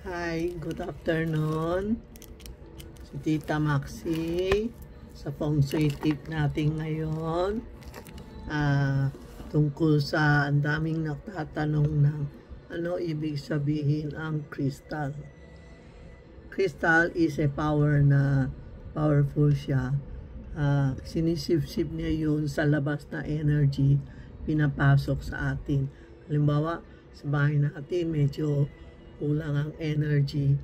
Hi, good afternoon. Si Tita Maxi sa feng shui tip natin ngayon. Tungkol sa ang daming nagtatanong ng ano ibig sabihin ang crystal. Crystal is a powerful siya. Sinisip-sip niya yun sa labas na energy pinapasok sa atin. Halimbawa, sa bahay natin medyo kulang ang energy,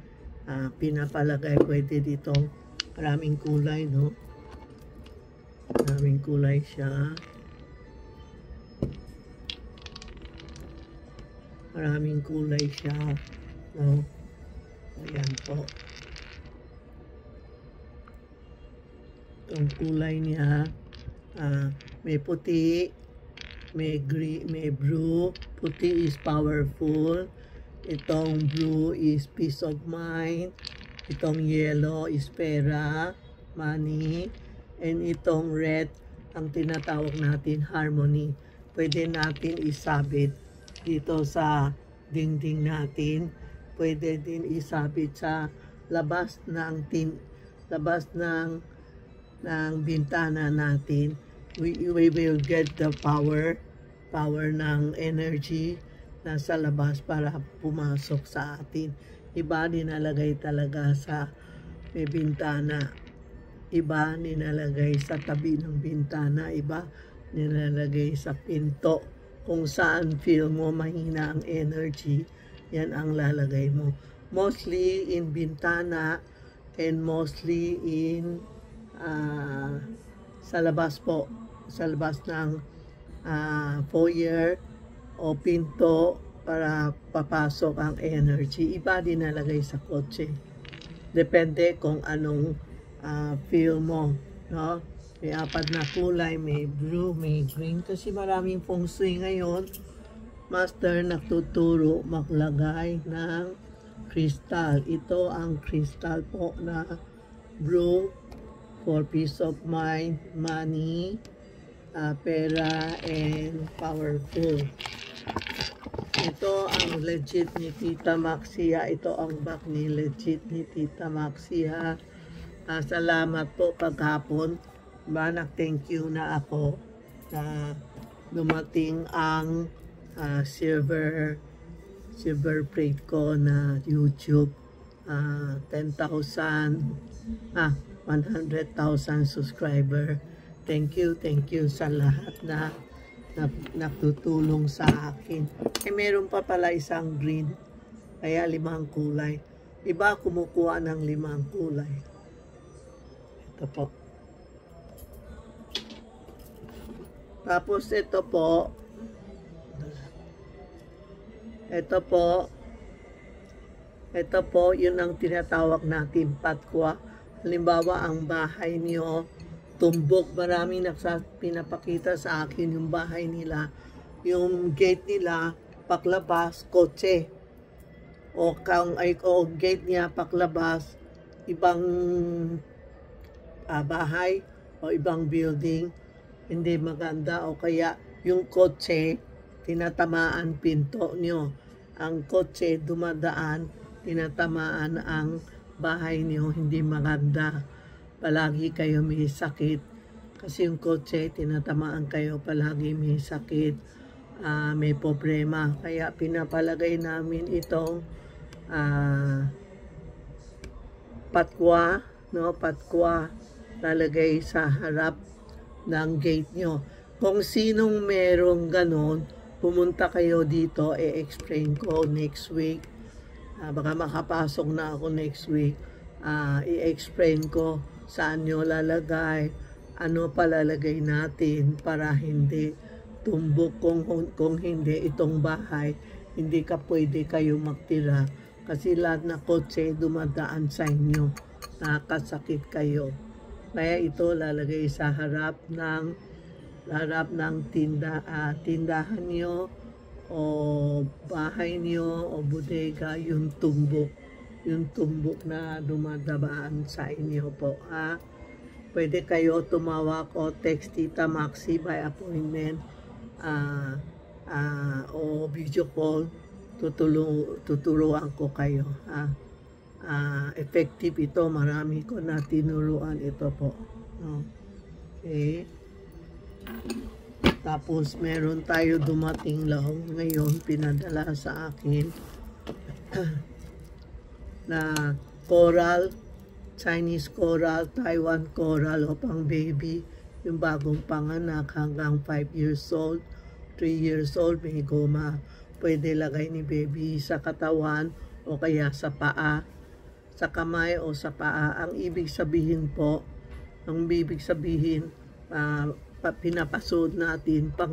pinapalagay pwede dito maraming kulay, no? Maraming kulay siya, no? Ayan po, itong kulay niya, may puti, may green, may blue. Puti is powerful. Itong blue is peace of mind. Itong yellow is pera, money. And itong red, ang tinatawag natin harmony. Pwede natin isabit dito sa dingding natin. Pwede din isabit sa labas ng bintana natin. We will get the power ng energy nasa labas para pumasok sa atin. Iba ninalagay talaga sa may bintana, iba ninalagay sa tabi ng bintana, iba nilalagay sa pinto. Kung saan feel mo mahina ang energy, yan ang lalagay mo. Mostly in bintana and mostly in sa labas po, sa labas ng foyer o pinto para papasok ang energy. Iba din nalagay sa kotse. Depende kung anong feel mo, no? May apat na kulay, may blue, may green. Kasi maraming feng shui ngayon, master nagtuturo maglagay ng crystal. Ito ang crystal po na blue for peace of mind, money, pera, and powerful. Ito ang legit ni Tita Maxia. Ito ang back ni legit ni Tita Maxia. Salamat po paghapon. Thank you na ako na dumating ang silver plate ko na YouTube. 100,000 subscriber. Thank you sa lahat na nagtutulong sa akin. Meron pa pala isang green, kaya 5 kulay. Iba kumukuha ng 5 kulay. Ito po. Tapos ito po, yun ang tinatawag natin patwa. Halimbawa, ang bahay niyo tumbok, marami pinapakita sa akin yung bahay nila, yung gate nila paklabas, kotse, o gate niya paklabas, ibang bahay o ibang building, hindi maganda, o kaya yung kotse tinatamaan pinto nyo, ang kotse dumadaan, tinatamaan ang bahay nyo, hindi maganda. Palagi kayo may sakit. Kasi yung kotse, tinatamaan kayo, palagi may sakit, may problema. Kaya pinapalagay namin itong patwa, no? Patwa, lalagay sa harap ng gate nyo. Kung sinong merong ganon, pumunta kayo dito, i-explain ko next week. Baka makapasok na ako next week. I-explain ko saan nyo lalagay, ano palalagay natin para hindi tumbok. Kung hindi itong bahay, hindi ka pwede kayo magtira kasi lahat na kotse dumadaan sa inyo, nakakasakit kayo. Kaya ito lalagay sa harap ng tindahan nyo o bahay nyo o bodega, yung tumbok na dumadabaan sa inyo po. Pwede kayo tumawag o text Tita Maxi by appointment o video call tuturuan ko kayo. Effective ito, marami ko na tinuruan ito po. Okay. Tapos meron tayo dumating lang ngayon, pinadala sa akin na coral, Chinese coral, Taiwan coral o pang baby, yung bagong panganak hanggang 5 years old, 3 years old, may goma. Pwede lagay ni baby sa katawan o kaya sa paa, sa kamay o sa paa. Ang ibig sabihin po, pinapasod natin pag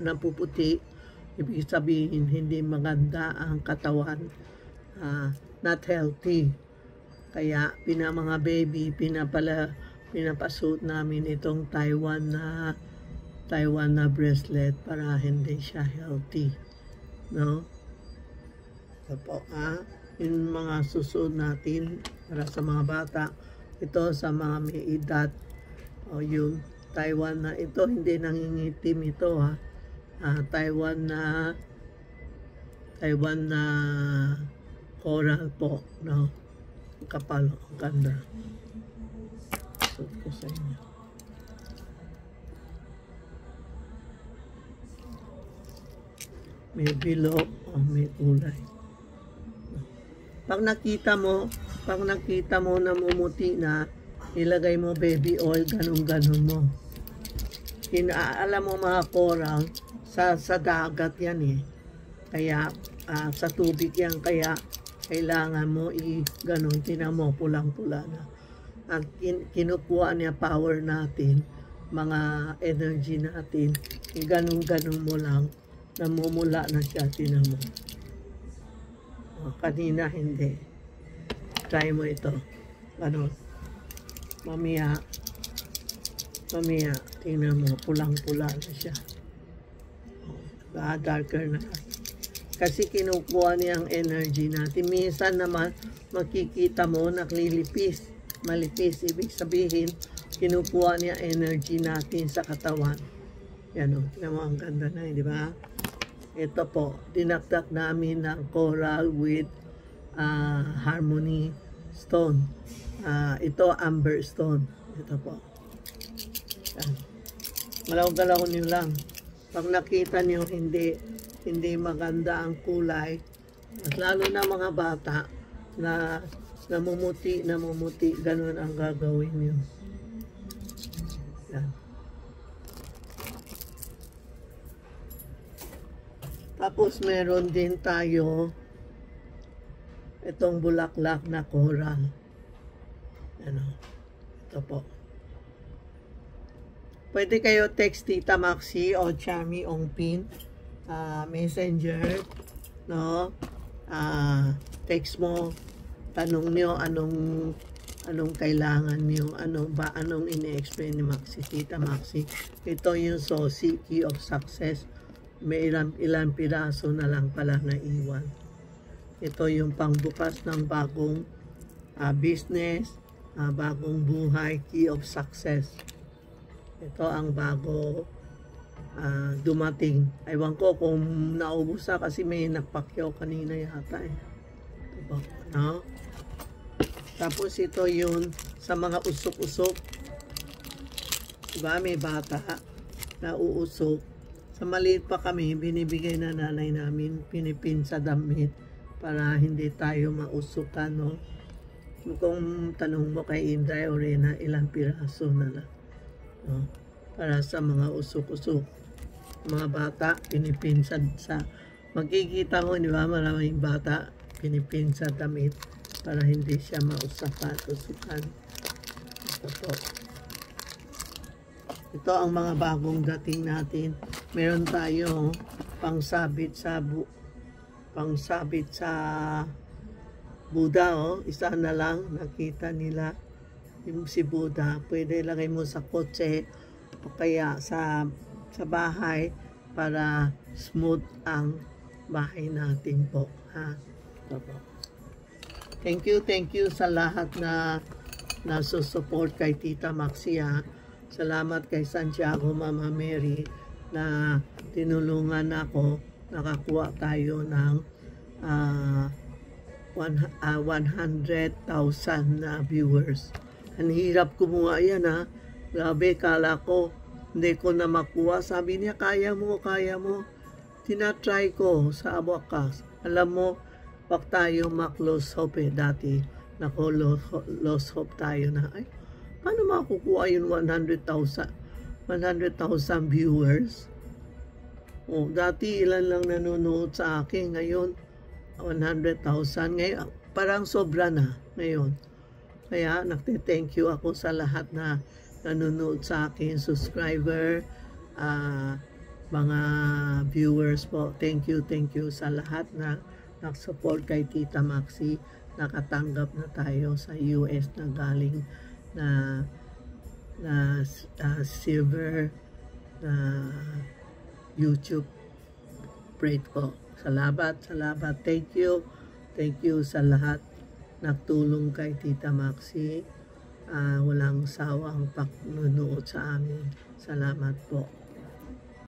napuputi, ibig sabihin hindi maganda ang katawan, not healthy. Kaya mga baby, pinapasod namin itong Taiwan na bracelet para hindi siya healthy, no? Ito po, yung mga susunod natin para sa mga bata, ito sa mga may edad, o yung Taiwan na ito, hindi nangingitim ito, Taiwan na coral po, no? Kapal, ang ganda. Suot ko sa inyo. May bilog, may kulay. Pag nakita mo namumuti na, ilagay mo baby oil, ganun mo. Alam mo mga coral, sa dagat yan eh. Kaya sa tubig yan, kaya kailangan mo ganun, tinan mo, pulang-pula na. Ang kinukuha niya power natin, mga energy natin, ganun mo lang, namumula na siya, tinan mo. Kanina hindi. Try mo ito. Ganun. Mamaya, tingnan mo, pulang-pula na siya. Darker na. Kasi kinukuha niya ang energy natin. Minsan naman, makikita mo, naglilipis. Malipis, ibig sabihin, kinukuha niya energy natin sa katawan. Yan o, tingnan mo, ang ganda na, di ba? Ito po, dinakdak namin ng coral with harmony stone. Ito, amber stone. Ito po. Yan. Malaw-galaw niyo lang. Pag nakita niyo hindi maganda ang kulay, at lalo na mga bata na namumuti, ganun ang gagawin niyo. Yan. Tapos meron din tayo itong bulaklak na coral. Ano? Ito po. Pwede kayo text Tita Maxi o Chami Ongpin, messenger, no? Text mo, tanong niyo anong kailangan niyo, anong ini-explain ni Maxi, Tita Maxi. Ito yung SOSI, Key of Success. May ilang piraso na lang pala na iwan. Ito yung pangbukas ng bagong business, bagong buhay, Key of Success. Ito ang bago dumating. Aywan ko kung naubos na kasi may nagpakyaw kanina yata eh. Ito, no? Tapos ito yun sa mga usok-usok. Diba may bata na uusok. Sa maliit pa kami, binibigay na nanay namin, pinipin sa damit para hindi tayo mausukan, no? Kung tanong mo kay Inday o Rena, ilang piraso na lang. No? Para sa mga usok-usok. Mga bata, pinipin sa magkikita mo, di ba, maraming bata, pinipin sa damit para hindi siya usukan. Ito ang mga bagong dating natin. Meron tayo pangsabit sa Buddha, oh. Isa na lang, nakita nila yung si Buddha. Pwede lagay mo sa kotse o kaya sa bahay para smooth ang bahay natin po, ha? Ito po. Thank you sa lahat na nasusupport kay Tita Maxi, ha? Salamat kay Santiago, Mama Mary, na tinulungan ako nakakuha tayo ng 100,000 na viewers. Ang hirap kumuha yan ha. Grabe, kala ko hindi ko na makuha. Sabi niya, kaya mo, kaya mo. Tinatry ko sa wakas. Alam mo, wag tayo mak-lose hope eh. Dati, lose hope tayo na, ay, paano makukuha yung 100,000 viewers? Oh, dati ilan lang nanonood sa akin. Ngayon, 100,000. Ngayon, parang sobra na ngayon. Kaya, nagte-thank you ako sa lahat na nanonood sa akin, subscriber, mga viewers po. Thank you sa lahat na nag-support kay Tita Maxi. Nakatanggap na tayo sa US na galing na silver na YouTube rate po. Salamat. Thank you sa lahat nagtulong kay Tita Maxi. Walang sawang pagnunood sa amin. Salamat po.